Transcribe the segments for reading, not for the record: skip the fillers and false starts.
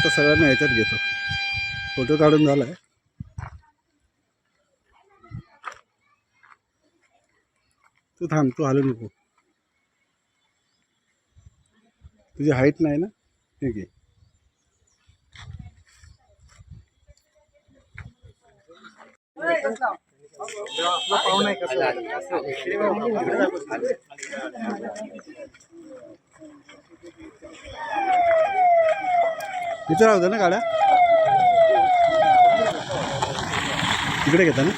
आता सगळ्यांना ह्याच्यात घेतो. फोटो काढून झाला आहे. तू थांब, तू हलू नको. तुझी हाईट नाही ना. ठीक आहे. इथे राहतं ना गाड्या, तिकडे घेता ना.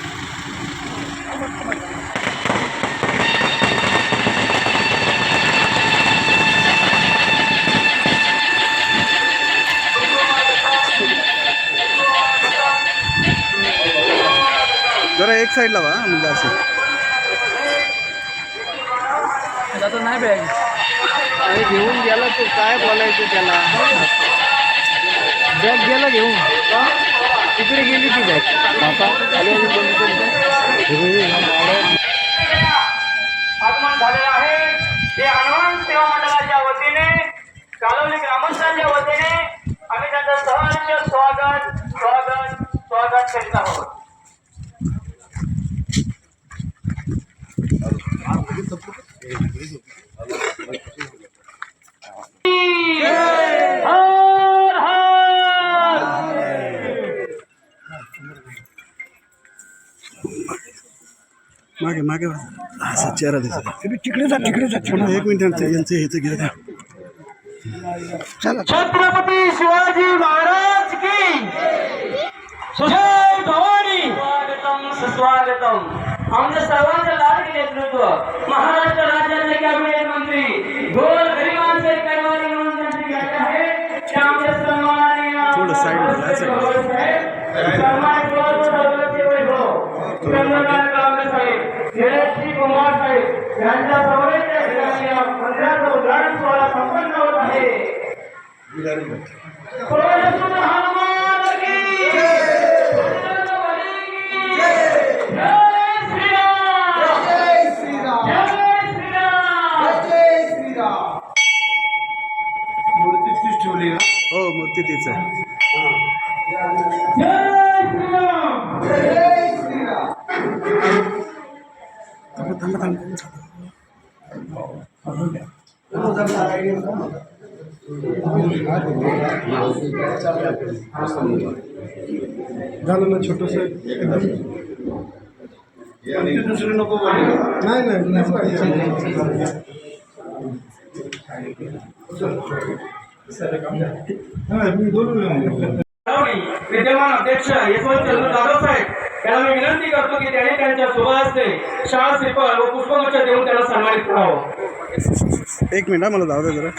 जरा एक साईडला वा, म्हणजे असं नाही बॅग अरे घेऊन गेला तो, काय बोलायचं त्याला. बॅग गेला घेऊन, तिकडे गेली ती बॅग. आगमन झालेलं आहे ते हनुमान सेवा मंडळाच्या वतीने, कालवली ग्रामस्थांच्या वतीने आम्ही त्यांचं सहर्ष स्वागत स्वागत स्वागत करीत आहोत. मागे मागे असा चेहरा दिसत. तिकडे जा, तिकडे जा. एक मिनिट यांचं हे घे. चला. छत्रपती शिवाजी महाराज की जय भवानी. स्वागतम सुस्वागतम. आमच्या सर्वांचं लाडके नेतृत्व, महाराष्ट्र राज्याचे कॅबिनेट मंत्री, गोर गरिबांचे कारभारी म्हणून त्यांची व्याख्या आहे. ते आमच्या सन्माननीय थोडं साईडला कुमार साहेब यांच्या मंदिराचं उद्घाटन सोहळा संपन्न होत आहे. हनुमान की हो, मूर्ती तीच आहे. झालं ना छोटस. दुसरी नको, विद्यमान अध्यक्ष यशवंतचंद्र जाधव साहेब यांना मी विनंती करतो की त्यांनी त्यांच्या शुभहस्ते शाल श्रीफळ व पुष्पगुच्छ देऊन त्यांना सन्मानित करावं. एक मिनिट मला जाऊ दे जरा.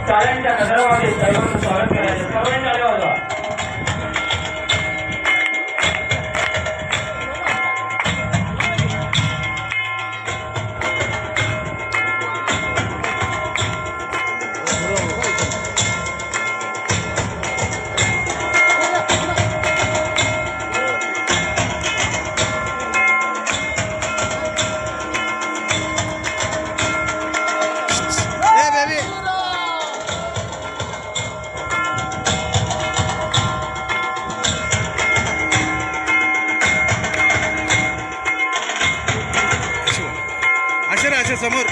टाळ्यांच्या गजरामध्ये सर्वांचं स्वागत करायचं. सर्वांनी टाळ्या वाजवा. समोर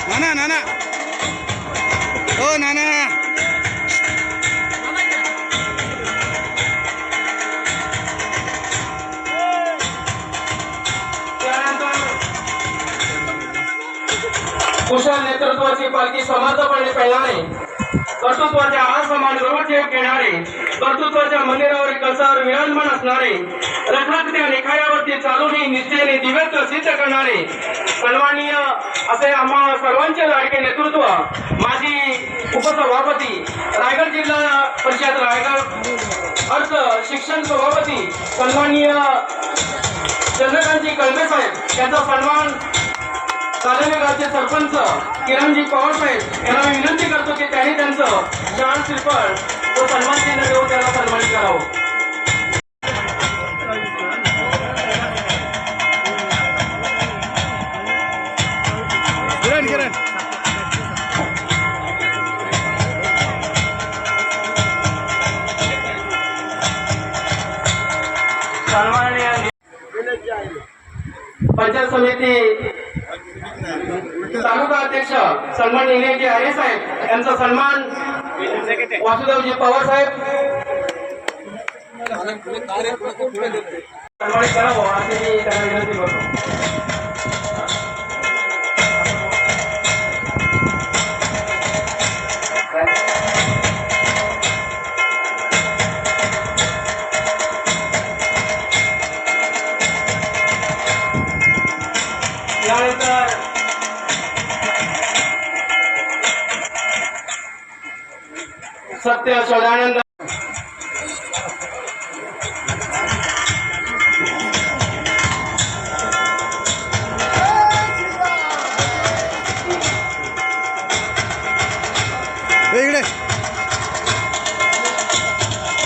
नाना, नाना, ओ नाना. कुशल नेतृत्वाची पालखी समर्थपणे पेलणारे, कर्तृत्वाच्या असमान गौरव घेणारे, कर्तृत्वाच्या मंदिरावर कसावर विराजमान असणारे, रखरखत्या निखाऱ्यावरती चालून निश्चयाने दिव्यत्व सिद्ध करणारे सन्माननीय असे आम्हा सर्वांचे लाडके नेतृत्व, माजी उपसभापती, रायगड जिल्हा परिषद रायगड अर्थ शिक्षण सभापती सन्माननीय चंद्रकांतजी कळमे साहेब यांचा सन्मान, कालवे गावचे सरपंच किरणजी पवार साहेब यांना मी विनंती करतो की त्यांनी त्यांचं शाल श्रीफळ व सन्मान चिन्ह देऊन त्यांना सन्मानित करावं. सन्माननीय पंचायत समिती तालुका अध्यक्ष सन्माननीय निलेशजी हरे साहेब यांचा सन्मान वासुदेवजी पवार साहेब सन्मानित करावं असे मी त्यांना विनंती करतो. यानंतर सत्य शोधानंद इकडे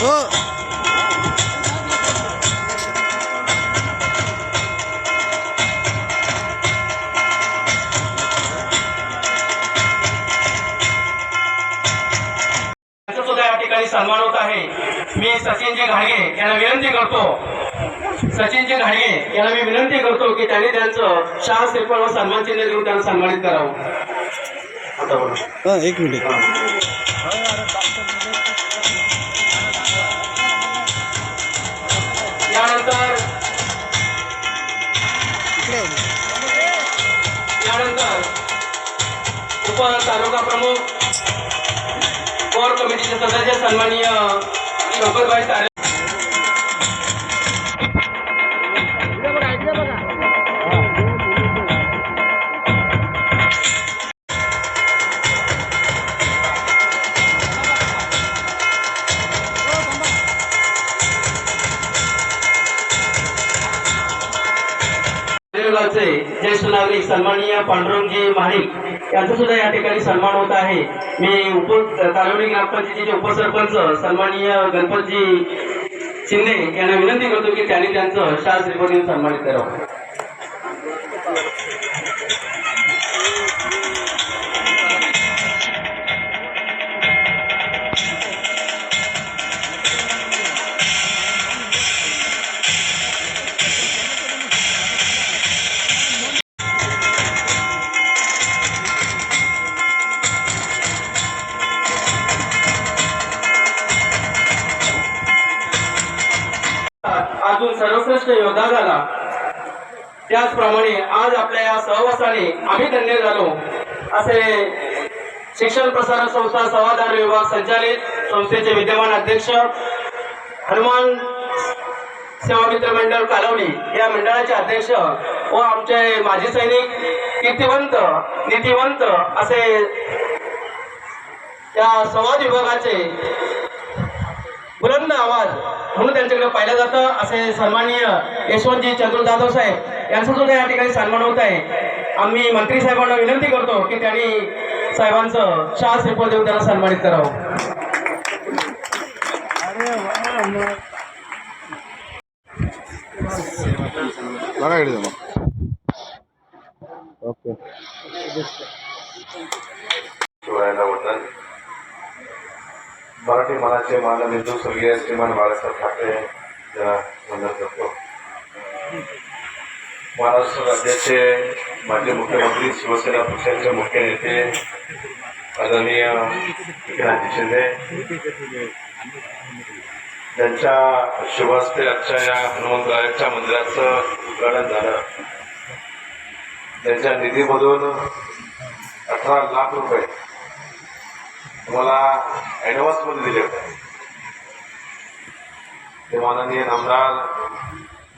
हो सुद्धा या ठिकाणी सन्मान होत आहे. मी सचिनजी घाडगे यांना विनंती करतो यांना मी विनंती करतो की त्यांनी त्यांचं शाह श्रीफळ व सन्मान चिन्ह देऊन त्यांना सन्मानित करावं. आता बोला. हां एक मिनिट यानंतर उप तालुका प्रमुख कोर कमिटीचे सदस्य सन्माननीय शंकरभाई तारे ज्येष्ठ नागरिक सन्माननीय पांडुरंगजी महाडिक यांचा सुद्धा या ठिकाणी सन्मान होत आहे. मी तालुका ग्रामपंचायतीचे उपसरपंच सन्माननीय गणपतजी शिंदे यांना विनंती करतो की त्यांनी त्यांचं शाह श्रीफळ देऊन सन्मानित करावं. अजून सर्वश्रेष्ठ योद्धा झाला. त्याचप्रमाणे आज आपल्या या सहवासाने आम्ही धन्य झालो असे शिक्षण प्रसारक संस्था सवादार विभाग संचालित संस्थेचे विद्यमान अध्यक्ष हनुमान सेवा मित्र मंडळ कालवली या मंडळाचे अध्यक्ष व आमचे माजी सैनिक कीर्तिवंत नीतिवंत असे या संवाद विभागाचे बुलंद आवाज म्हणून त्यांच्याकडे पाहिलं जातं असे सन्माननीय यशवंतजी चंद्र जाधव साहेब यांचा सुद्धा या ठिकाणी सन्मान होत आहे. आम्ही मंत्री साहेबांना विनंती करतो की त्यांनी साहेबांचं शाह श्रीफळ देऊन त्यांना सन्मानित करावं. मराठी मनाचे मानबिंदू स्वर्गीय श्रीमान बाळासाहेब ठाकरे यांना वंदन करतो. महाराष्ट्र राज्याचे माजी मुख्यमंत्री शिवसेना पक्षाचे मुख्य नेते आदरणीय एकनाथ शिंदे यांच्या शुभ हस्ते आजच्या या हनुमंतरायाच्या मंदिराचं उद्घाटन झालं. त्यांच्या निधीमधून 18 लाख रुपये मला ॲडव्हान्स मध्ये दिले होते. ते माननीय नामदार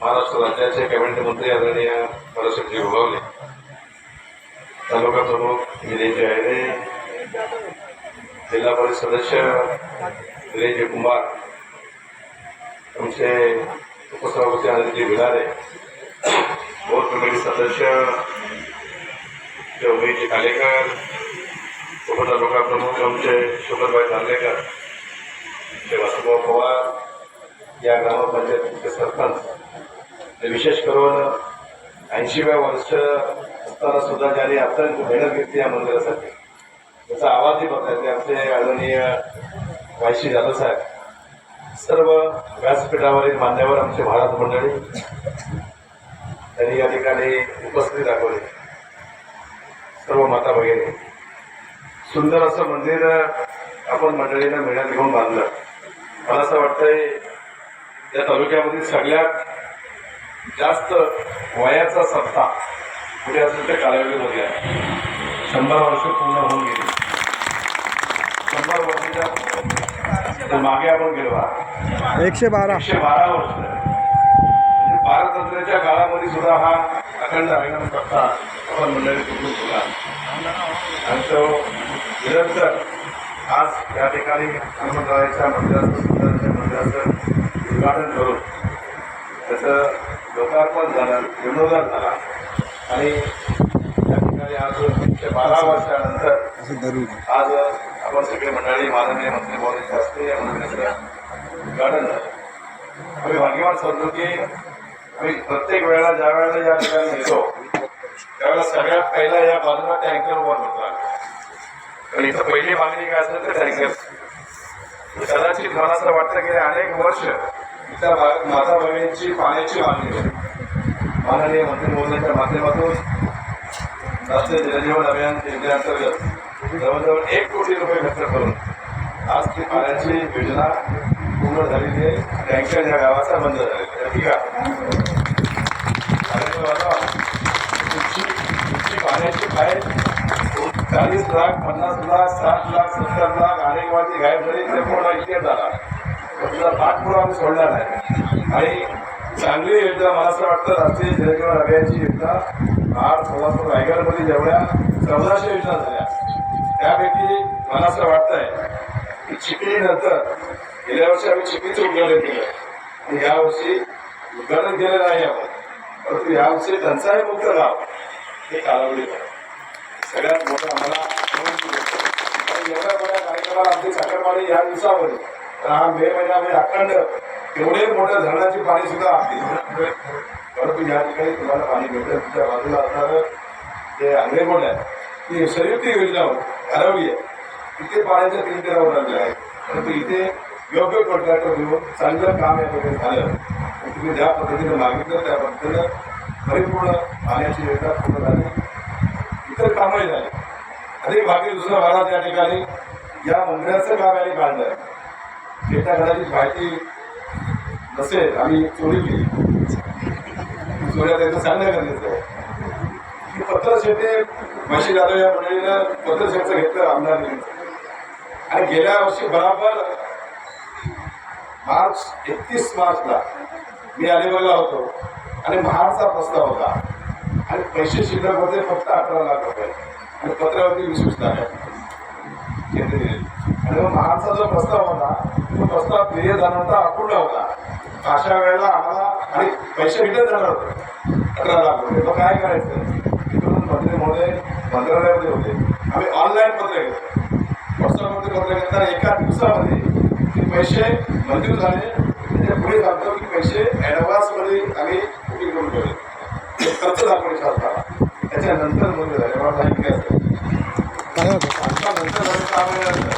महाराष्ट्र राज्याचे कॅबिनेट मंत्री आदरणीय परशुरामजी भोगवले, तालुका प्रमुख निलेशजी हरे, जिल्हा परिषद सदस्य निलेशजी कुंभार, आमचे उपसभापती आनंदजी भिलारे, कोर कमिटी सदस्य उमेशजी कालेकर, उपतालुका प्रमुख आमचे शंकरभाई नार्लेकर, वासुदेव पवार, या ग्रामपंचायतीचे सरपंच, विशेष करून 80व्या वर्ष असताना सुद्धा ज्यांनी अत्यंत मेहनत घेतली या मंदिरासाठी, त्याचा आवाजही बघायचे आमचे आदरणीय वायशी जाधव साहेब, सर्व व्यासपीठावरील मान्यवर आमचे महाराज मंडळी त्यांनी या ठिकाणी उपस्थिती दाखवली. सर्व माता भगिनी, सुंदर असं मंदिर आपण मंडळीनं मेळ्यात घेऊन बांधलं. मला असं वाटतंय या तालुक्यामध्ये सगळ्यात जास्त वयाचा सप्ताह कुठे असेल तर कालावधीमध्ये आहे. 100 वर्ष पूर्ण होऊन गेली. 100 वर्षाच्या मागे आपण गेलो. 112 112 वर्ष म्हणजे पारतंत्र्याच्या काळामध्ये सुद्धा हा अखंड हरिनाम सप्ताह आपण मंडळी सुरू केला आणि तो निरंतर आज या ठिकाणी हनुमंतरायाच्या मंदिराचं उद्घाटन करून त्याचं लोकार्पण झालं, जीर्णोद्धार झाला आणि या ठिकाणी आज 112 वर्षानंतर आज आपण सगळे मंडळी माननीय मंत्री महोदय शास्त्री या मंदिराचं उद्घाटन झालं. आम्ही भाग्यवान समजतो की आम्ही प्रत्येक वेळेला ज्या वेळेला या ठिकाणी येतो त्यावेळेला सगळ्यात पहिला या बाजूला टँकर उभा होतो. पण इथं पहिली मागणी काय असेल तर टँकर. कदाचित मला असं वाटतं की अनेक वर्ष त्या माता भगिनींची पाण्याची मागणी होती. माननीय मंत्री महोदयांच्या माध्यमातून राष्ट्रीय जलजीवन अभियान योजनेअंतर्गत जवळजवळ 1 कोटी रुपये खर्च करून आज ती पाण्याची योजना पूर्ण झालेली आहे. टँकर या गावाचा बंद झालेला आहे. ठीक आहे, तुमची पाण्याची पाईप 40 लाख 50 लाख 60 लाख 70 लाख अनेक वाटी गायब झाली. ते पूर्ण इतिहास झाला. तुझा पाठपुरा आम्ही सोडला नाही आणि चांगली योजना मला असं वाटतं राष्ट्रीय जलजीवन अभियानची योजना महाड सोलापूर रायगडमध्ये जेवढ्या 1400 योजना झाल्या त्यापैकी मला असं वाटतंय की चिखलीनंतर गेल्या वर्षी आम्ही चिखलीचं उद्घाटन केलं आणि यावर्षी उद्घाटन केलं नाही आपण, परंतु यावर्षी टंचाई मुक्त गाव हे कालावधी सगळ्यात मोठं आम्हाला एवढ्या मोठ्या कार्यक्रमाला आमची साखरपाणी या दिवसामध्ये तर हा मे महिन्यामध्ये अखंड एवढे मोठ्या धरणाची पाणी सुद्धा आपली, परंतु या ठिकाणी तुम्हाला पाणी भेटेल. तुमच्या बाजूला असणारं जे आंगणेगोड आहे ती संयुक्त योजना ठरवली आहे. तिथे पाण्याच्या 3 तेरावर लागले आहे, परंतु इथे योग्य कॉन्ट्रॅक्टर घेऊन चांगलं काम या ठिकाणी झालं. तुम्ही ज्या पद्धतीने मागितलं त्या पद्धतीनं परिपूर्ण पाण्याची योजना पूर्ण झाली. इतर कामही झाली. अधिक भागी दुसरा महाराज या ठिकाणी या मंदिराचं काम यांनी काढलं आहे. त्याच्या कदाचित माहिती नसेल, आम्ही चोरी केली. चोऱ्या त्याचं सांगणं गरजेचं आहे की पत्रशेते म्हशी जाधव या मंडळीनं पत्रशेतचं घेतलं आमदारकीचं आणि गेल्या वर्षी बराबर 31 मार्चला मी अलिबागला होतो आणि महाडचा प्रस्ताव होता आणि पैसे शिल्लक होते फक्त 18 लाख रुपये आणि पत्रावरती 20 लाख आणि मग महाडचा जो प्रस्ताव होता तो प्रस्ताव क्लिअर झाल्यानंतर अपूर्ण होता. अशा वेळेला आम्हाला आणि पैसे रिटर्न जाणार होते 18 लाख रुपये. मग काय करायचं, तिथून मंत्री महोदय मंत्रालयामध्ये होते. आम्ही ऑनलाईन पत्र घेतो, व्हॉट्सअपमध्ये पत्र घेताना एका दिवसामध्ये ते पैसे मंजूर झाले. त्याच्या पुढे सांगतो की पैसे ॲडव्हान्समध्ये आम्ही बुकिंग करून ठेवले. खर्च दाखवणे शासनाला त्याच्यानंतर मंजूर झाले. मला माहिती असतं नंतर झालं 6 महिन्यानंतर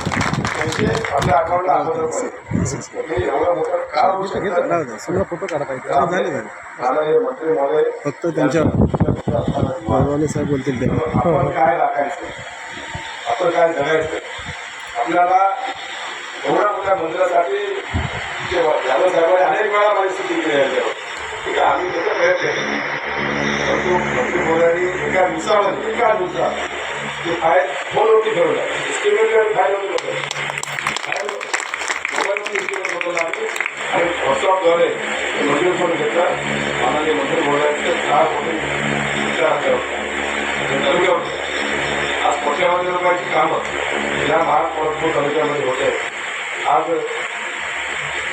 पैसे आपल्या अकाउंटला अगोदर पडले. एवढं मोठं का होऊ शकतं. सगळं फोटो काढा पाहिजे. मला हे मंत्री महोदय फक्त त्यांच्या साहेब बोलतील ते आपण काय राखायचं, आपण काय जगायचं. आपल्याला एवढ्या मोठ्या मंदिरासाठी यादव साहेबांनी अनेक वेळा माझी स्थिती केली आहे. ठीक आहे, आम्ही त्याचा प्रयत्न केला, परंतु मंत्री महोदयांनी एका दिवसात ते फाईल फोनवरती ठरवलं. एस्टिमेटेड फाईल होती आणि व्हॉट्सअपद्वारे मंजूर करून घेतलं. माननीय मंत्री महोदयांचे 4 कोटी तालुक्यावर आज कोट्यावधी रुपयाची कामं या महाड तालुक्यामध्ये होते. आज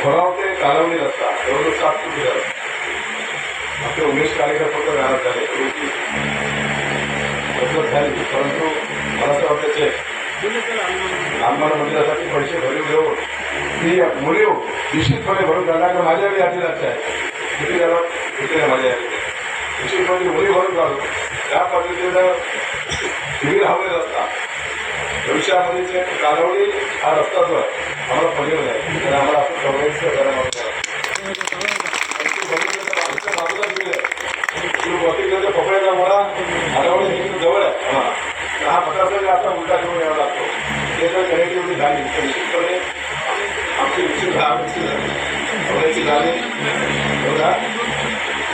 भराव ते कालावधी रस्ता जवळजवळ 7 कोटी झाला. आपले उमेश कार्यक्रम फक्त घरात झाले झाली, परंतु मला असं वाटायचे लहानबाळ मंदिरासाठी पैसे भरून घेऊन ती मुली निश्चितपणे भरून जाणार. माझ्या यादी लक्ष आहे किती झालं किती माझ्या निश्चितपणे मुली भरून जाऊ. त्या पद्धतीनं शिबिर हवे रस्ता भविष्यामध्ये जे कालावधी हा रस्ता जो आहे आम्हाला पडलेला आहे तर आम्हाला सगळ्यांचं जरा बघा. बाजूला दिलं बॉटिंगचा पकडायचा मला आठवडे जवळ आहे. हा पत्राचा आता उलटा घेऊन यावा लागतो. ते जर कनेक्टिव्हिटी झाली तर निश्चितपणे आमची विषय झाली झाली बघा.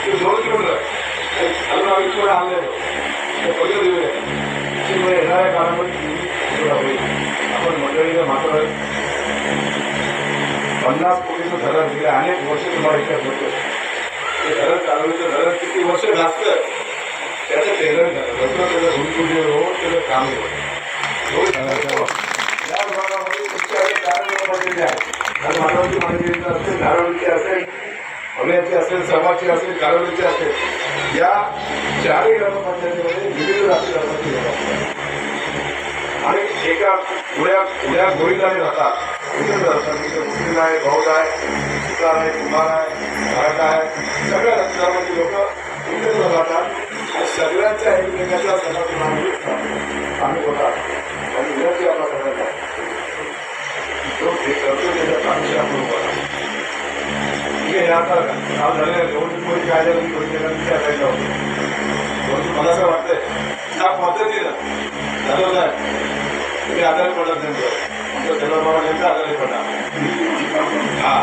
ते 2 किलोमीटर अजून आम्ही थोडं आणलेलो ते पहिलं दिवस निश्चितपणे येणाऱ्या काळामध्ये होईल. आपण मंडळीला मात्र 50 कोटीचं धरण दिलं. अनेक वर्ष तुम्हाला इतिहास होतं. ते धरण चालवलं धरण किती वर्ष लागतं त्याचं टेलर झालं त्याचं गुंतवणूक रोज त्याचं काम या विभागामध्ये तुमच्या 4 विभागामध्ये आहे. मानवाची माहिती असेल, धारावीची असेल, अवल्याची असेल, सहवाची असेल, कालवलीची असेल, या 4 ग्रामपंचायतीमध्ये विविध राष्ट्रीय धर्माची आणि एका उड्या गोळीदारी राहतात. विविध राहतात तिथे मुस्लिम आहे, बौद्ध आहे, सुतार आहे, कुमार आहे, मराठा आहे, सगळ्या धर्माची लोक एकत्र राहतात आणि सगळ्यांच्या एकमेकाच्या सणासुनामध्ये आम्ही होतात आणि विनंती आपला सगळ्यांना तो हे करतो त्याच्या कामशी आपण होता. ठीक आहे. आता काल झालेल्या निवडणुकीमध्ये काय झालं त्या साईडला होतं. मला असं वाटतंय त्या पद्धतीनं झालं नाही तुम्ही आजारी पडत नाही आमच्या चंद्रबाबा यांचा आजारी पडा. हा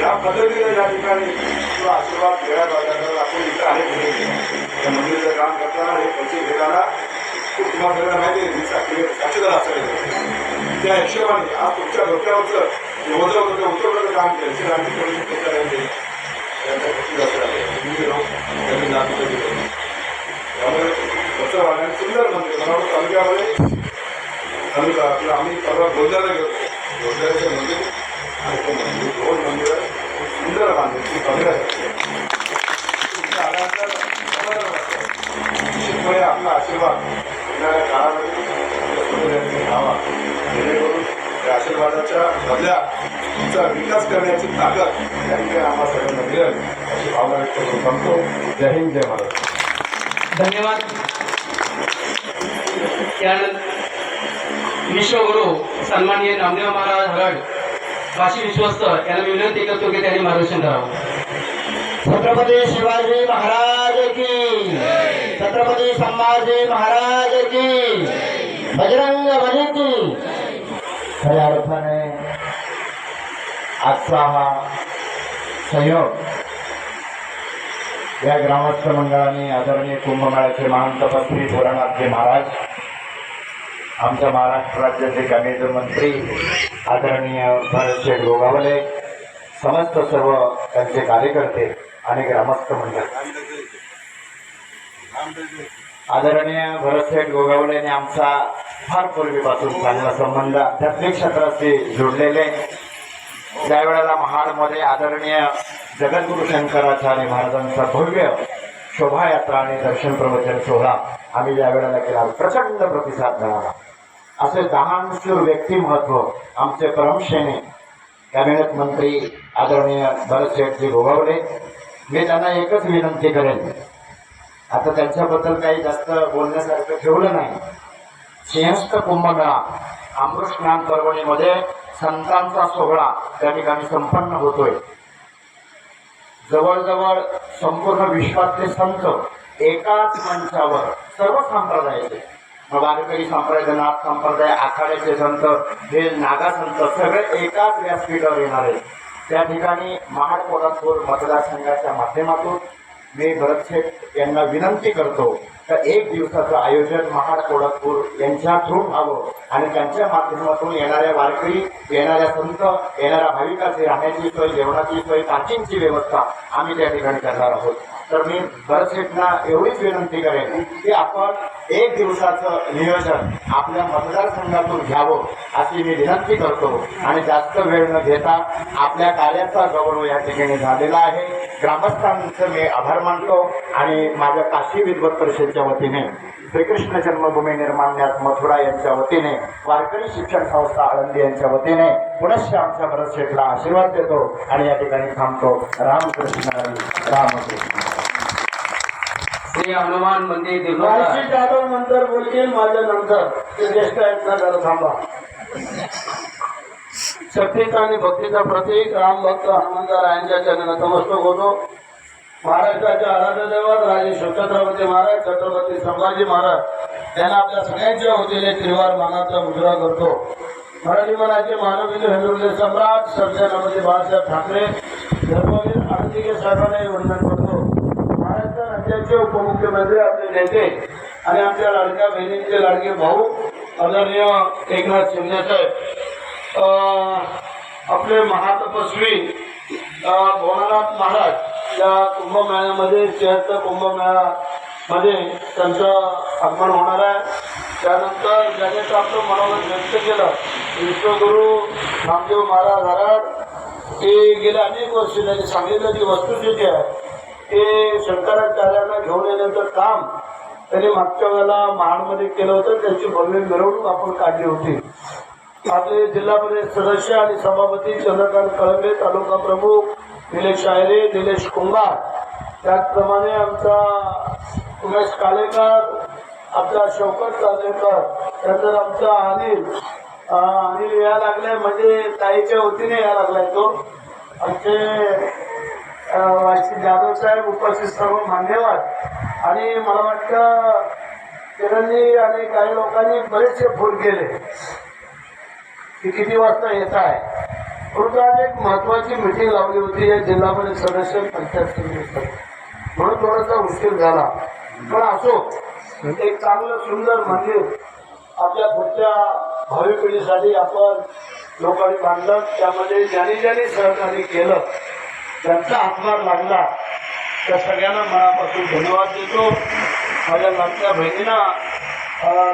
या पद्धतीने या ठिकाणी तो आशीर्वाद वेळा करताना आपण इथं अनेक मुले त्या मंदिराचं काम करताना हे पैसे घेताना खूप तुम्हाला सगळ्यांना माहिती आहे साक्षीदार असेल त्या हिशोबाने आज तुमच्या डोक्यावरचं जे ओझं होतं ते उतरवण्याचं काम केलं. त्यामुळे कसं वाटलं सुंदर मंदिर मला वाटतं तालुक्यामध्ये तालुका आपलं आम्ही परवा गोंधळला गेलो. गोंधळाचं मंदिर आणि तो मंदिर 2 मंदिरं सुंदर बांधली आल्यानंतर निश्चितपणे आपला आशीर्वाद येणाऱ्या काळामध्ये घ्यावा जेणेकरून त्या आशीर्वादाच्या बदल्या तुमचा विकास करण्याची ताकद या ठिकाणी आम्हाला सगळ्यांना मिळेल अशी भावना व्यक्त करून सांगतो. जय हिंद, जय महाराष्ट्र. धन्यवाद. त्यानंतर विश्वगुरु सन्माननीय नामदेव महाराज हरड काशी विश्वस्त यांना विनंती करतो की त्यांनी मार्गदर्शन करावं. छत्रपती शिवाजी महाराज की, छत्रपती संभाजी महाराज की, बजरंग बली की. खऱ्या अर्थाने आजचा हा सहयोग या ग्रामस्थ मंडळाने आदरणीय कुंभमेळ्याचे महान तपस्वी भोलानाथजी महाराज, आमच्या महाराष्ट्र राज्याचे कॅबिनेट मंत्री आदरणीय भरतशेठ गोगावले, समस्त सर्व त्यांचे कार्यकर्ते आणि ग्रामस्थ मंडळ, आदरणीय भरतशेठ गोगावले यांनी आमचा फार पूर्वीपासून चांगला संबंध आध्यात्मिक क्षेत्राशी जोडलेले. ज्या वेळेला महाडमध्ये आदरणीय जगद्गुरु शंकराचार्य महाराजांचा भव्य शोभायात्रा आणि दर्शन प्रवचन सोहळा आम्ही ज्या वेळेला केला प्रचंड प्रतिसाद मिळाला. असे दानशूर व्यक्तिमत्व आमचे परमशेने कॅबिनेट मंत्री आदरणीय भरतशेठजी गोगावले. मी त्यांना एकच विनंती करेन, आता त्यांच्याबद्दल काही जास्त बोलण्यासारखं ठेवलं नाही. सिंहस्थ कुंभमेळा अमृत स्नान पर्वणीमध्ये संतांचा सोहळा त्या ठिकाणी संपन्न होतोय. जवळजवळ संपूर्ण विश्वातले संत एकाच मंचावर, सर्व संप्रदायाचे, वारकरी संप्रदाय, नाथ संप्रदाय, आखाड्याचे संत, हे नागा संत सगळे एकाच व्यासपीठावर येणार आहेत. त्या ठिकाणी महाड कोल्हापूर मतदारसंघाच्या माध्यमातून मी भरतशेठ यांना विनंती करतो तर 1 दिवसाचं आयोजन महाड कोल्हापूर यांच्या थ्रू व्हावं आणि त्यांच्या माध्यमातून येणाऱ्या वारकरी, येणाऱ्या संत, येणाऱ्या भाविकाची राहण्याची सोय, जेवणाची सोय, पार्किंगची व्यवस्था आम्ही त्या ठिकाणी करणार आहोत. तर मी भरतशेठना एवढीच विनंती करेन की आपण 1 दिवसाचं नियोजन आपल्या मतदारसंघातून घ्यावं अशी मी विनंती करतो. आणि जास्त वेळ न घेता आपल्या कार्याचा गौरव या ठिकाणी झालेला आहे. ग्रामस्थांचं मी आभार मानतो आणि माझ्या काशी विद्वत परिषदेच्या वतीने, श्रीकृष्ण जन्मभूमी निर्माण मथुरा यांच्या वतीने, वारकरी शिक्षण संस्था आळंदी यांच्या वतीने पुनश्च आमच्या भरतशेठला आशीर्वाद देतो आणि या ठिकाणी थांबतो. रामकृष्ण हरी, रामकृष्ण. श्री हनुमान मंदिर वार्षिक जाधव नंतर बोलतील, माझ्या नंतर ते ज्येष्ठ आहेत ना, जरा थांबा. शक्तीचा आणि भक्तीचा प्रतीक राम भक्त हनुमंतरायांच्या चरणी नतमस्तक होतो. महाराष्ट्राचे आराध्य दैवत राजे छत्रपती महाराज छत्रपती संभाजी महाराज यांना आपल्या सगळ्यांच्या वतीने त्रिवार मानाचा मुजरा करतो. मराठी मनाचे मानवहिंदू हिंदुत्व सम्राट सरसेनापती बाळासाहेब ठाकरे धर्मवीर आनंदीके साहेबांनाही वंदन करतो. महाराष्ट्र राज्याचे उपमुख्यमंत्री आपले नेते आणि आमच्या लाडक्या बहिणींचे लाडके भाऊ आदरणीय एकनाथ शिंदे साहेब, आपले महातपस्वी भोलानाथ महाराज या कुंभमेळ्यामध्ये 76 कुंभमेळ्यामध्ये त्यांचं आगमन होणार आहे. त्यानंतर ज्याने आपलं मनोगत व्यक्त केलं विश्वगुरु नामदेव महाराज हराड हे गेल्या अनेक वर्ष त्यांनी सांगितलं की वस्तुस्थिती आहे ते शंकराचार्यांना घेऊन येण्याचं काम त्यांनी मागच्या वेळेला महाडमध्ये केलं होतं. त्यांची भव्य मिरवणूक आपण काढली होती. आपले जिल्हा परिषद सदस्य आणि सभापती चंद्रकांत कळंबे, तालुका प्रमुख निलेश शायरे, निलेश कुंभार, त्याचप्रमाणे आमचा उमेश कालेकर, आपला शौकत कालेकर, त्यानंतर आमचा अनिल या लागलाय म्हणजे ताईच्या वतीने या लागलाय तो. आमचे वायसी जाधव साहेब, उपस्थित सर्व मान्यवर आणि मला वाटतं किरणनी आणि काही लोकांनी बरेचसे फोन केले की किती वाजता येत आहे. परंतु आज एक महत्वाची मीटिंग लावली होती या जिल्हा परिषद सदस्य पंचायत समिती म्हणून थोडासा उशीर झाला. पण असो, एक चांगलं सुंदर मंदिर आपल्या पुढच्या भावी पिढीसाठी आपण लोकांनी बांधलं. त्यामध्ये ज्यांनी सहकार्य केलं त्यांचा हातभार लागला त्या सगळ्यांना मनापासून धन्यवाद देतो. माझ्या लाडक्या बहिणींना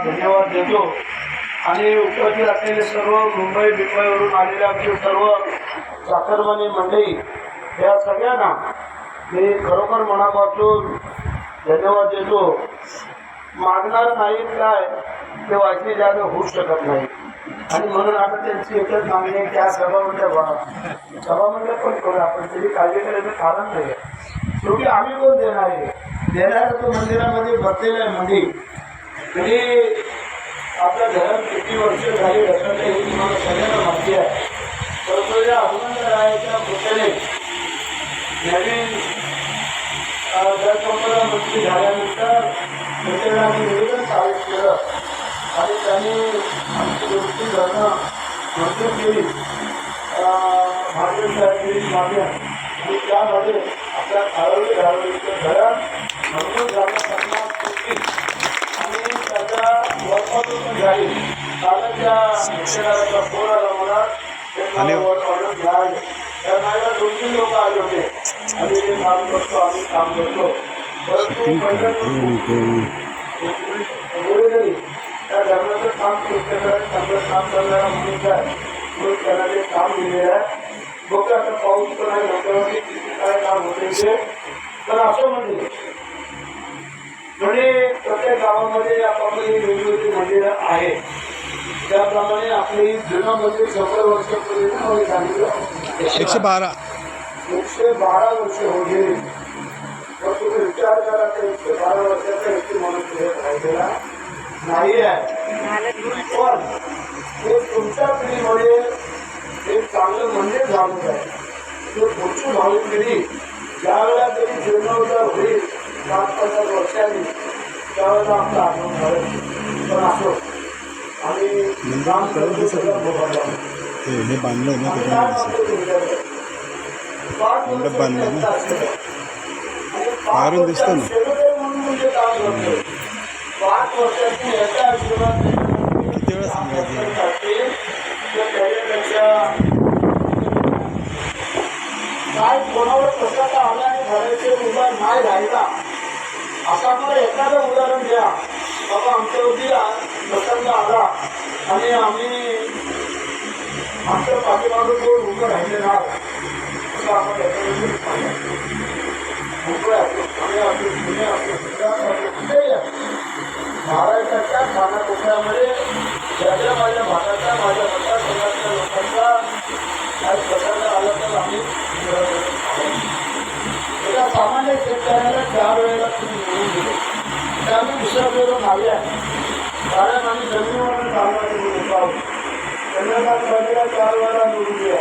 धन्यवाद देतो. आणि उपस्थित असलेले सर्व मुंबईवरून आलेले आमचे सर्व चाकरमानी मंडळी या सगळ्यांना मी खरोखर मनापासून धन्यवाद देतो. मागणार नाही काय ते वाचले जाणं होऊ शकत नाही आणि म्हणून आता त्यांची एकच मागणी आहे की सभामंडळ पण करू आपण त्याची काळजी करायचं कारण नाही. शेवटी आम्ही कोण देणार आहे? देणारा तो मंदिरामध्ये बसलेला आहे मंदिर. म्हणजे आपल्या घरात किती वर्ष झाली रचना ही तुम्हाला सगळ्यांना माहिती आहे. परंतु या हनुमंतरायाच्या पुतळे नवीन जलसंपदा मंत्री झाल्यानंतर त्याच्याकडे आम्ही निवेदन सादर केलं आणि त्यांनी आमची गोष्टी धरणं मंजूर केली भारतीय मागण्या आणि त्यामध्ये आपल्या धारावीचं धरण मंजूर झाल्यापासून आणि त्याच्या वर्कआउट झाली. कालच्या ठेकेदाराचा फोन आला मला ऑर्डर मिळाले. त्या माझ्या 2-3 लोक आले होते आणि ते काम करतो आम्ही काम करतो. परंतु त्या धर्माचं काम चांगलं काम करणारा माणूस आहे म्हणून त्यांना ते काम दिलेलं आहे. बघा आता पाऊस पण आहे रस्त्यावरती किती काय काम होते ते. तर असं म्हणजे प्रत्येक गावामध्ये आपापली वेगवेगळी मंदिरं आहेत. त्याप्रमाणे आपली जुनं मंदिर 100 वर्षापूर्वी सांगितलं 112 वर्ष हो गेली. तर तुम्ही विचार करा तर 112 वर्षाचा व्यक्ती माणूस राहिलेला नाही आहे. पण हे तुमच्या पिढीमध्ये एक चांगलं मंदिर झालं आहे. तो पुढची भावी पिढी ज्यावेळेला तरी जीर्णोद्धार होईल 5-50 वर्षांनी त्यावेळेला आपला आगमन झालं. पण असो आणि हे बांधलं ना मंडप बांधलं ना बाहेरून दिसतं ना. 5 वर्षांनी याच्या आशीर्वाद किती वेळा सांगायचं काय कोणावर कशाचा आला आणि घराचे उदाहरण नाही राहिला. आता मला एखादं उदाहरण द्या बाबा आमच्यावरती प्रसंग आला आणि आम्ही आमच्या पाठीमागून कोण उभं राहिले ना असं आपण महाराष्ट्राच्या खानाकोपऱ्यामध्ये ज्या माझ्या भागाचा माझ्या मतदारसंघातल्या लोकांचा काही प्रसंग आला तर आम्ही एका सामान्य शेतकऱ्याला 4 वेळेला तुम्ही मिळून दिले तर आम्ही दुसऱ्या वेळेला आले आहे. कारण आम्ही जमिनीवर चालणारे लोक आहोत. त्यांना झालेल्या 4 वेळा निवडून द्या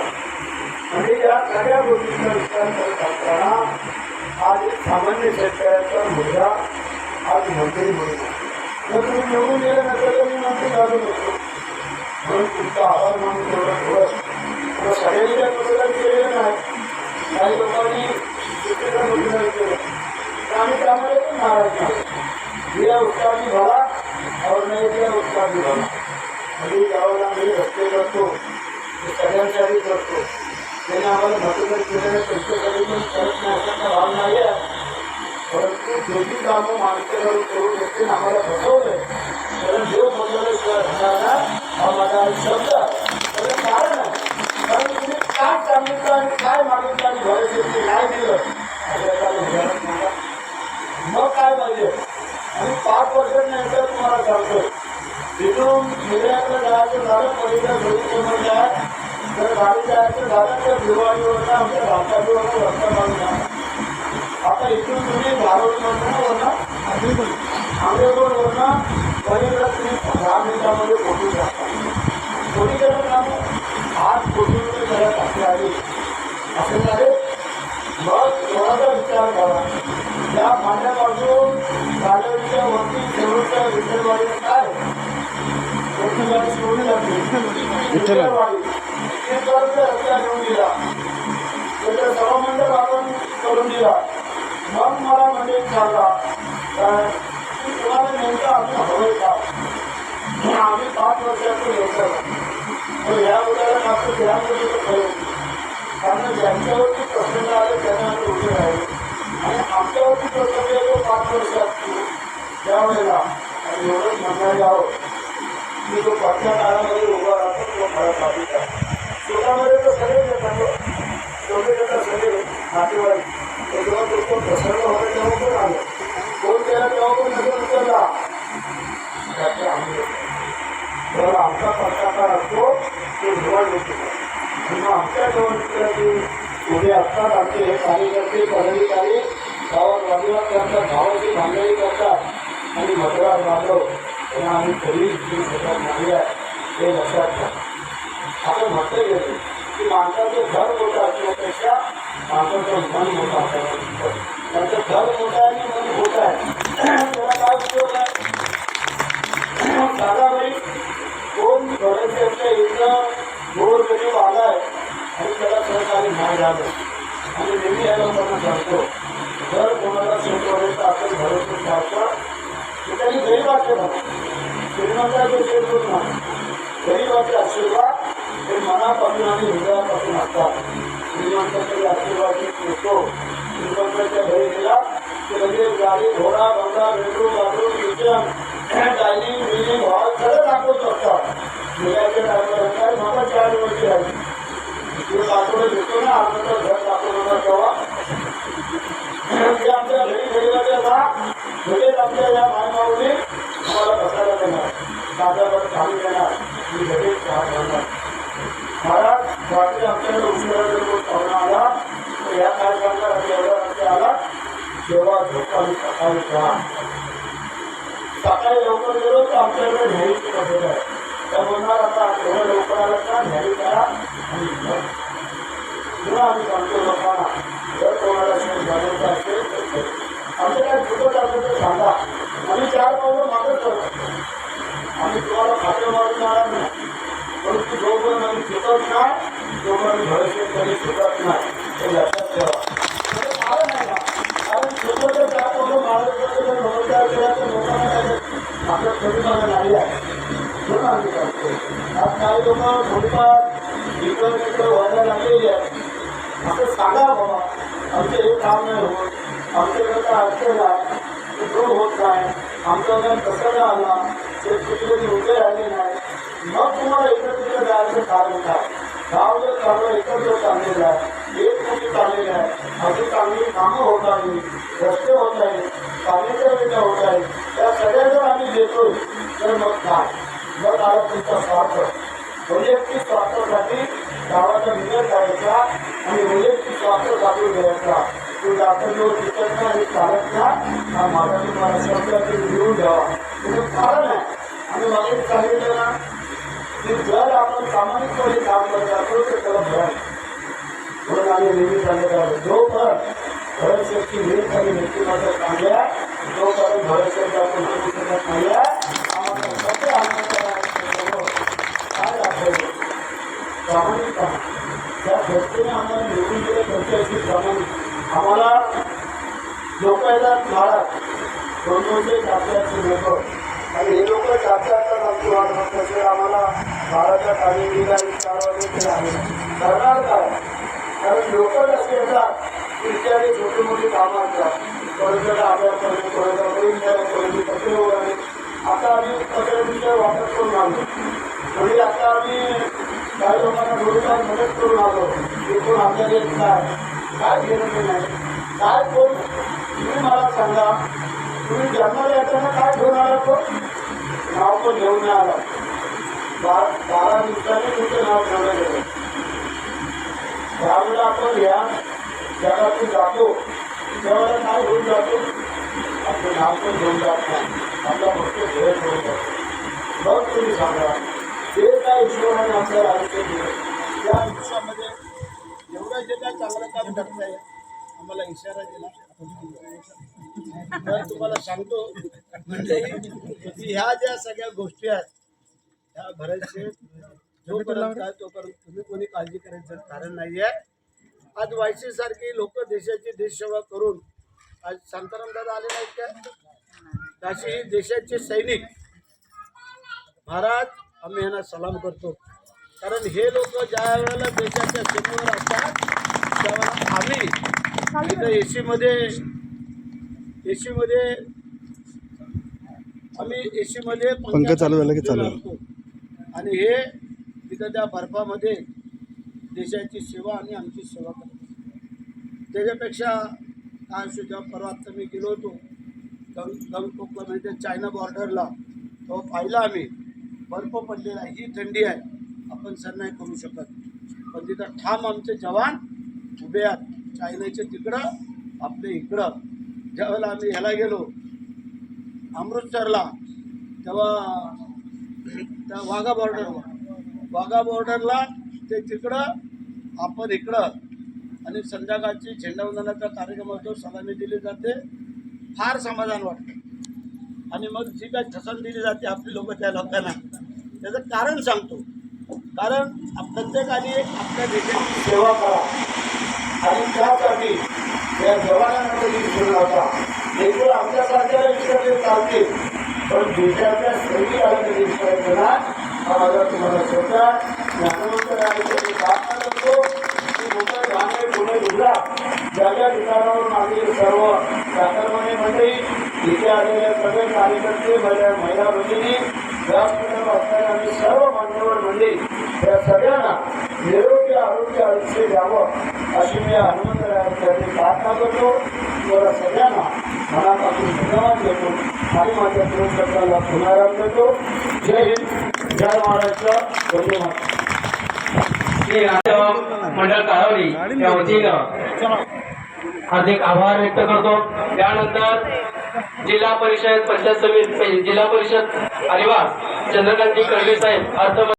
आणि या सगळ्या गोष्टींचा विचार करत असताना आज एक सामान्य शेतकऱ्याचा मुद्दा आज मंत्री म्हणून जर तुम्ही निवडून गेले नसेल तर मी मंत्री झालो नसतो म्हणून तुमचा आभार मानून तेवढं थोडं सगळ्यांनी त्या मतदान केलेलं नाही काही लोकांनी चुकीचं मतदान केलं तर आम्ही त्यामध्ये पण नाराज नाही या उत्साही भरा और नाही त्या उत्साही भरा म्हणजे ज्यावेळेला आम्ही रस्ते करतो ते सगळ्यांसाठी करतो त्याने आम्हाला मतदान केलेलं त्यांच्याकडे पण करत नाही असा भाव नाही आहे परंतु दोन्ही कामं माणसाकडून करून घेतले आम्हाला फसवलंय कारण देव फसवलं हा माझा शब्द त्याचं कारण आहे कारण तुम्ही काय सांगितलं आणि काय मागितलं आणि भविष्य नाही दिलं आपल्याला मग काय पाहिजे आणि 5 वर्षानंतर तुम्हाला सांगतो तिथून निर्यातला जायचं झालं पहिल्या घरी जाय जर गाडी जायचं झालं तर दिवाळीवरनं आमच्या भारतावरनं रस्ता बांधला आता इथून तुम्ही धारोडवरनं आंबेगोडवरनं पहिल्यांदा तुम्ही 10 मिनिटामध्ये पोहोचू शकता कोणी करत नाही आज पोहोचून करत असे आले असे झाले मग थोडासा विचार करा त्या पाण्यापासून गाडीच्या वरती शेवटच्या विठ्ठलवाडीला काय विठ्ठलवाडी सोडली जाते विठ्ठलवाडी ते कर्ज रस्ता घेऊन दिला त्याचा सभामंडप आपण करून दिला मग मला म्हणजे विचारला की तुम्हाला नेमकं आम्ही हवंय का आम्ही 5 वर्षाचं होतं या उद्याला मात्र त्यामध्ये खरं कारण ज्यांच्यावरती प्रसंग आले त्यांना आम्ही उभे राहिले आणि आमच्यावरती प्रसंग येतो 5 वर्षात त्यावेळेला आणि एवढंच म्हणायला आहोत की तो 5च्या काळामध्ये उभा राहतो तो खरा साधित आहे शेतामध्ये तर सगळे येतात तेवढे येतात सगळे नातेवाईक जेव्हा तो प्रसंग होता तेव्हा पण आलं कोण केला तेव्हा पण नजर उचलला त्याचे आम्ही तर आमचा पक्षाकार असतो तो निवडणूक किंवा आमच्या निवडणुकीसाठी उभे असतात आमचे हे कार्यकर्ते पदाधिकारी गावात वाजवत त्यांच्या भावाची भांडणी करतात आणि मतदार बांधव त्यांना आम्ही कधी मतदार मानले आहे हे लक्षात घ्या आपण म्हटलं गेलं की माणसाचं घर मोठं असण्यापेक्षा माणसाचं मन मोठं असतं त्यांचं घर मोठं आहे आणि मन मोठं आहे त्याला काय उपयोग आहे दादाबाई कोण थोड्याच्या इथं गोर गरीब आलाय आणि त्याला सहकारी नाही झालं आणि नेहमी या लोकांना सांगतो जर कोणाला शेतकऱ्याचं आपण भरोसा ठेवतं तर त्यांनी गरीबाचे म्हणा श्रीमंताचे शेतकरी नाही गरीबाचे आशीर्वाद हे मनापासून आणि हृदयापासून असतात श्रीमंताचे आशीर्वाद येतो श्रीमंताच्या घरी गेला की लगेच गाडी घोडा बंगला bedroom bathroom kitchen dining building hall सगळं दाखवत असतात मुलाच्या टायमाला काय मला 4 वर्ष आहे ते आठवडे घेतो ना आपण घर दाखवणार तेव्हा ते आमच्या घरी गरीबाच्या जा लगेच आमच्या या मायमाऊली आम्हाला बसायला देणार दादावर खाली देणार मी लगेच चहा घालणार महाराज रात्री आमच्याकडे उशिरा पाहुणा आला तर या कार्यक्रमाला एवढा रात्री आला तेव्हा झोपा मी सकाळी चहा सकाळी लवकर गेलो तर आमच्याकडे न्यायची पद्धत आहे त्या बोलणार आता थोडं लवकर आलं का न्यायी करा आणि जेव्हा आम्ही सांगतो लोकांना जर कोणाला जाणवता असेल तर आमचं काय चुकत असेल तर सांगा आम्ही 4 पावलं मागत करतो आम्ही तुम्हाला खाते मारून जाणार नाही परंतु जोपर्यंत आम्ही चुकत नाही तोपर्यंत भविष्य कधी चुकत नाही हे लक्षात ठेवा कारण आहे ना कारण चुकत 4 पावलं मागत करतो जर नमस्कार केला तर लोकांना काय आपल्या प्रतिमाला नाही आहे म्हणून आम्ही करतो आज काही लोक थोडीफार इकडं तिकडं व्हायला लागलेली आहे असं सांगा बाबा आमचं हे काम नाही होत आमच्याकडे अडचण आहे दूर होत नाही आमच्याकडे कसं आला ते कुठले उभे राहिले नाही मग तुम्हाला इकडे तिकडे जायचं कारण काय गाव जर चांगलं एकत्र चाललेलं आहे एक कुठे चाललेलं आहे अजून चांगली कामं होत आहे रस्ते होत आहेत पाण्याच्या वेळेला होत आहे त्या सगळ्या जर आम्ही देतोय तर मग काय मग आला तुमचा स्वार्थ वैयक्तिक स्वार्थासाठी गावाचा विजय करायचा आणि वैयक्तिक स्वार्थ साधून घ्यायचा तो दाखल टिकत नाही आणि चालत नाही हा माझा तुम्हाला शब्द लिहून द्यावा त्याचं कारण आहे आम्ही मागे सांगितलं ना की जर आपण प्रामाणिकपणे काम करत असतो ते त्याला भरण म्हणून आम्ही नेहमी सांगत आहोत जोपर्यंत भरत शेठची मेहनत आणि व्यक्तिमत्व चांगल्या जोपर्यंत भरत शेठ आपण करू शकत नाही आम्हाला सगळे काय दाखवलं प्रामाणिकपणा त्या व्यक्तीने आम्हाला निवडून दिले घरच्याशी प्रामाणिक आम्हाला लोक येतात महाराज दोनचे जात्याचे लोक आणि हे लोक जात्याचा आमची वाट बघत असेल आम्हाला बाराच्या काळजीला 4 वाजे आले करणार काय कारण लोक असे येतात इत्यादी छोटी मोठी कामं असतात कोणाच्याला आधार करणे कोणाच्या कोणाची कचरे उघडणे आता आम्ही कचऱ्याचा वापर करून आलो म्हणजे आता आम्ही काही लोकांना थोडीफार मदत करून आलो एकूण आपल्याला काय घेणं नाही काय कोण तुम्ही मला सांगा तुम्ही जन्माला येताना काय घेऊन आला तो नाव पण घेऊन नाही आला 12 दिवसांनी तुमचं नाव ठेवलं गेलं त्यावेळेला आपण या जगातून जातो त्यावेळेला काय घेऊन जातो आपलं नाव पण घेऊन जात नाही आपला फक्त खेळ घेऊन जातो मग तुम्ही सांगा जे काय ईश्वराने आपल्याला आयुष्य दिलं त्या आयुष्यामध्ये एवढं जे काय चांगलं काम करताय आम्हाला इशारा दिला तर तुम्हाला सांगतो म्हणजे ह्या ज्या सगळ्या गोष्टी आहेत ह्या भरतशेठ जोपर्यंत काय तोपर्यंत तुम्ही कोणी काळजी करायचं कारण नाही आहे आज वायसी सारखी लोक देशाची देशसेवा करून आज शांताराम दादा आले नाहीत का अशी ही देशाचे सैनिक महाराज आम्ही यांना सलाम करतो कारण हे लोक ज्या वेळेला देशाच्या सीमेवर असतात त्यावेळेला आम्ही इथं एसीमध्ये आम्ही एसीमध्ये पंखा चालू झाला की चालू असतो आणि हे तिथं त्या बर्फामध्ये देशाची सेवा आणि आमची सेवा करतो त्याच्यापेक्षा काय सुद्धा परवा आता मी गेलो होतो गंगटोकला म्हणजे चायना बॉर्डरला तो पाहिला आम्ही बर्फ पडलेला ही थंडी आहे आपण सर नाही करू शकत पण तिथं ठाम आमचे जवान उभे आहेत चायनाचे तिकडं आपल्या इकडं ज्यावेळेला आम्ही ह्याला गेलो अमृतसरला तेव्हा त्या वाघा बॉर्डरला ते तिकडं आपण इकडं आणि संध्याकाळची झेंडावंदनाचा कार्यक्रम असतो सलामी दिली जाते फार समाधान वाटतं आणि मग जी काय ठसन दिली जाते आपली लोक त्या लोकांना त्याचं कारण सांगतो कारण प्रत्येकाने आपल्या देशाची सेवा करा आणि त्यासाठी या जवानांमध्ये विसरू नका एकूण आमच्यासारख्याला विसरले चालते पण देशाच्या सैनिकाला कधी विसरायचं ना हा माझा तुम्हाला स्वतः ज्ञानवंत राहायचं प्रार्थना करतो की मोठं ठाणे पुणे गुजरात ज्या ज्या ठिकाणावरून आलेले सर्व चाकरमानी मंडळी इथे आलेले सगळे कार्यकर्ते महिला भगिनी व्यासपीठावर असणारे आम्ही सर्व मान्यवर मंडळी या सगळ्यांना निरोगी आरोग्य आयुष्य द्यावं अशी मी हनुमंतरायांसाठी प्रार्थना करतो मला सगळ्यांना मनापासून धन्यवाद देतो आणि माझ्या पुरस्काराला पुनराम देतो जय हिंद जय महाराष्ट्र वंदे मातरम मंडळ काळवली त्या वतीनं हार्दिक आभार व्यक्त करतो त्यानंतर जिल्हा परिषद पंचायत समिती जिल्हा परिषद अलिबाग चंद्रकांत कर्वे साहेब अर्थ